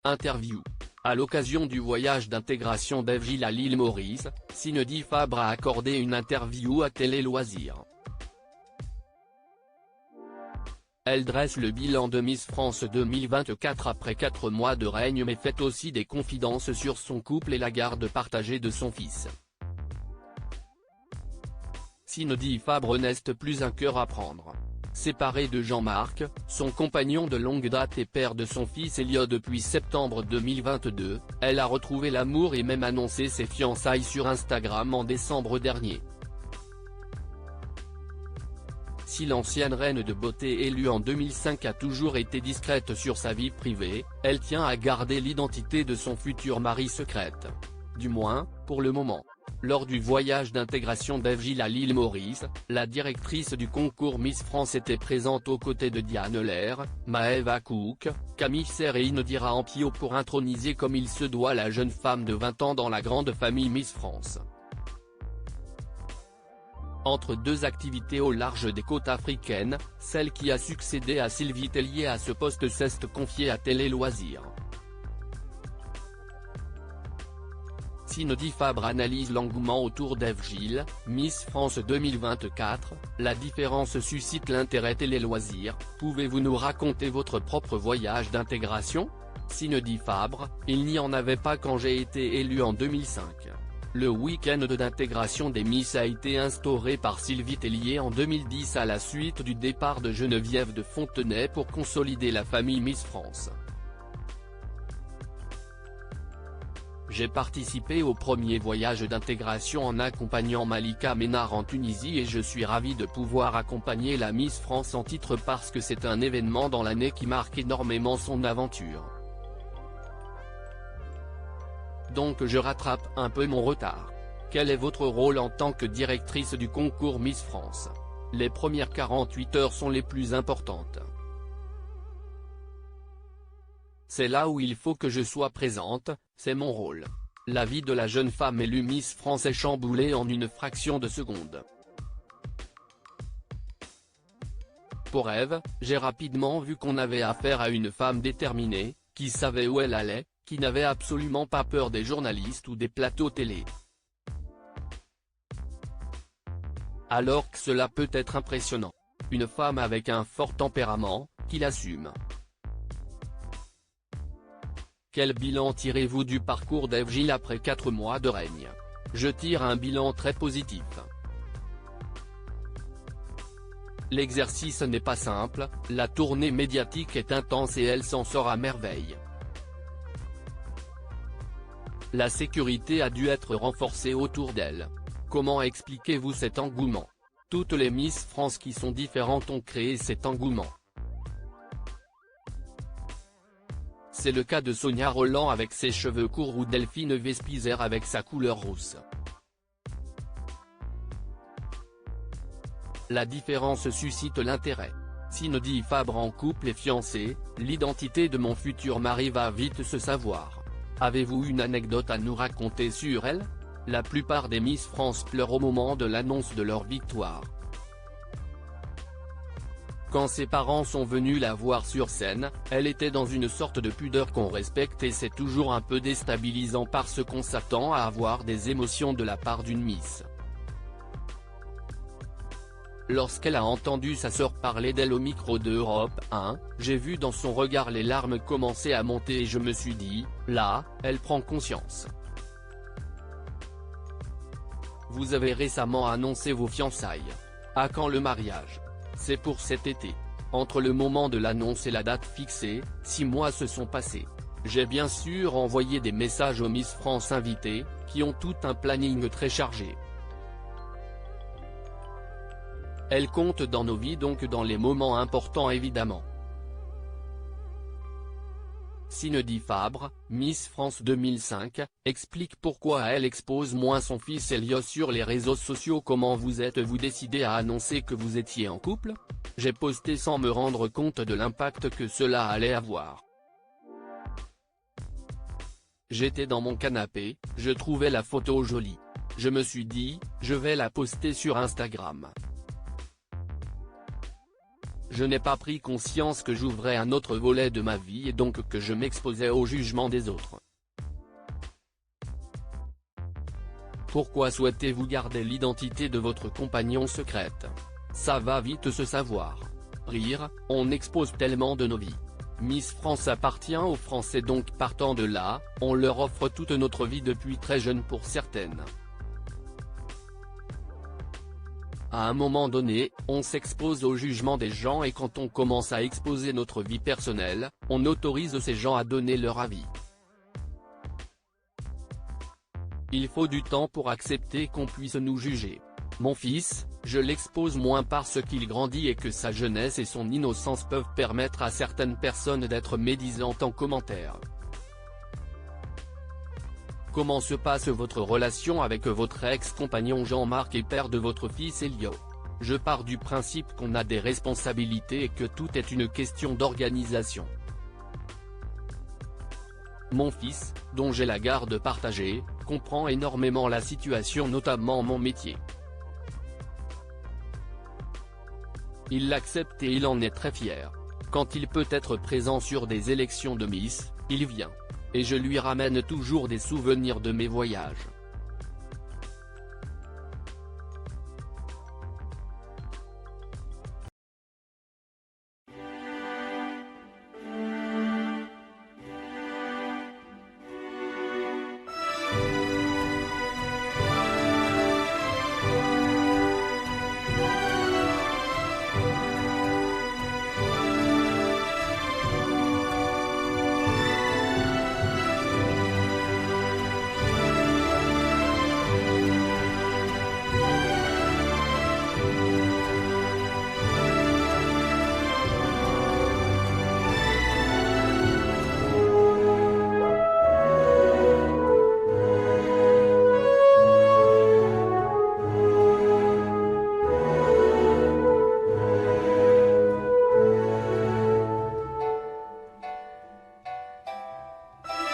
Interview. À l'occasion du voyage d'intégration d'Eve Gil à l'île Maurice, Cindy Fabre a accordé une interview à Télé Loisirs. Elle dresse le bilan de Miss France 2024 après 4 mois de règne mais fait aussi des confidences sur son couple et la garde partagée de son fils. Cindy Fabre n'est plus un cœur à prendre. Séparée de Jean-Marc, son compagnon de longue date et père de son fils Elliot depuis septembre 2022, elle a retrouvé l'amour et même annoncé ses fiançailles sur Instagram en décembre dernier. Si l'ancienne reine de beauté élue en 2005 a toujours été discrète sur sa vie privée, elle tient à garder l'identité de son futur mari secrète. Du moins, pour le moment. Lors du voyage d'intégration d'Eve Gil à l'île Maurice, la directrice du concours Miss France était présente aux côtés de Diane Lair, Maëva Cook, Camille Serre et Indira Ampio pour introniser comme il se doit la jeune femme de 20 ans dans la grande famille Miss France. Entre deux activités au large des côtes africaines, celle qui a succédé à Sylvie Tellier à ce poste s'est confiée à Télé Loisirs. Cindy Fabre analyse l'engouement autour d'Eve Gil, Miss France 2024, la différence suscite l'intérêt Télé Loisirs, pouvez-vous nous raconter votre propre voyage d'intégration ? Cindy Fabre, il n'y en avait pas quand j'ai été élue en 2005. Le week-end d'intégration des Miss a été instauré par Sylvie Tellier en 2010 à la suite du départ de Geneviève de Fontenay pour consolider la famille Miss France. J'ai participé au premier voyage d'intégration en accompagnant Malika Ménard en Tunisie et je suis ravi de pouvoir accompagner la Miss France en titre parce que c'est un événement dans l'année qui marque énormément son aventure. Donc je rattrape un peu mon retard. Quel est votre rôle en tant que directrice du concours Miss France ? Les premières 48 heures sont les plus importantes. C'est là où il faut que je sois présente, c'est mon rôle. La vie de la jeune femme élue Miss France est chamboulée en une fraction de seconde. Pour Eve, j'ai rapidement vu qu'on avait affaire à une femme déterminée, qui savait où elle allait, qui n'avait absolument pas peur des journalistes ou des plateaux télé. Alors que cela peut être impressionnant. Une femme avec un fort tempérament, qui l'assume. Quel bilan tirez-vous du parcours d'Eve Gil après 4 mois de règne ? Je tire un bilan très positif. L'exercice n'est pas simple, la tournée médiatique est intense et elle s'en sort à merveille. La sécurité a dû être renforcée autour d'elle. Comment expliquez-vous cet engouement ? Toutes les Miss France qui sont différentes ont créé cet engouement. C'est le cas de Sonia Rolland avec ses cheveux courts ou Delphine Vespizer avec sa couleur rousse. La différence suscite l'intérêt. Cindy Fabre en couple et fiancée, l'identité de mon futur mari va vite se savoir. Avez-vous une anecdote à nous raconter sur elle ? La plupart des Miss France pleurent au moment de l'annonce de leur victoire. Quand ses parents sont venus la voir sur scène, elle était dans une sorte de pudeur qu'on respecte et c'est toujours un peu déstabilisant parce qu'on s'attend à avoir des émotions de la part d'une Miss. Lorsqu'elle a entendu sa sœur parler d'elle au micro de Europe 1, j'ai vu dans son regard les larmes commencer à monter et je me suis dit, là, elle prend conscience. Vous avez récemment annoncé vos fiançailles. À quand le mariage ? C'est pour cet été. Entre le moment de l'annonce et la date fixée, 6 mois se sont passés. J'ai bien sûr envoyé des messages aux Miss France invitées, qui ont tout un planning très chargé. Elles comptent dans nos vies donc dans les moments importants évidemment. Cindy Fabre, Miss France 2005, explique pourquoi elle expose moins son fils Elliot sur les réseaux sociaux. Comment vous êtes-vous décidé à annoncer que vous étiez en couple ? J'ai posté sans me rendre compte de l'impact que cela allait avoir. J'étais dans mon canapé, je trouvais la photo jolie. Je me suis dit, je vais la poster sur Instagram. Je n'ai pas pris conscience que j'ouvrais un autre volet de ma vie et donc que je m'exposais au jugement des autres. Pourquoi souhaitez-vous garder l'identité de votre compagnon secrète? Ça va vite se savoir. Rire, on expose tellement de nos vies. Miss France appartient aux Français donc partant de là, on leur offre toute notre vie depuis très jeune pour certaines. À un moment donné, on s'expose au jugement des gens et quand on commence à exposer notre vie personnelle, on autorise ces gens à donner leur avis. Il faut du temps pour accepter qu'on puisse nous juger. Mon fils, je l'expose moins parce qu'il grandit et que sa jeunesse et son innocence peuvent permettre à certaines personnes d'être médisantes en commentaire. Comment se passe votre relation avec votre ex-compagnon Jean-Marc et père de votre fils Elio? Je pars du principe qu'on a des responsabilités et que tout est une question d'organisation. Mon fils, dont j'ai la garde partagée, comprend énormément la situation, notamment mon métier. Il l'accepte et il en est très fier. Quand il peut être présent sur des élections de Miss, il vient. Et je lui ramène toujours des souvenirs de mes voyages.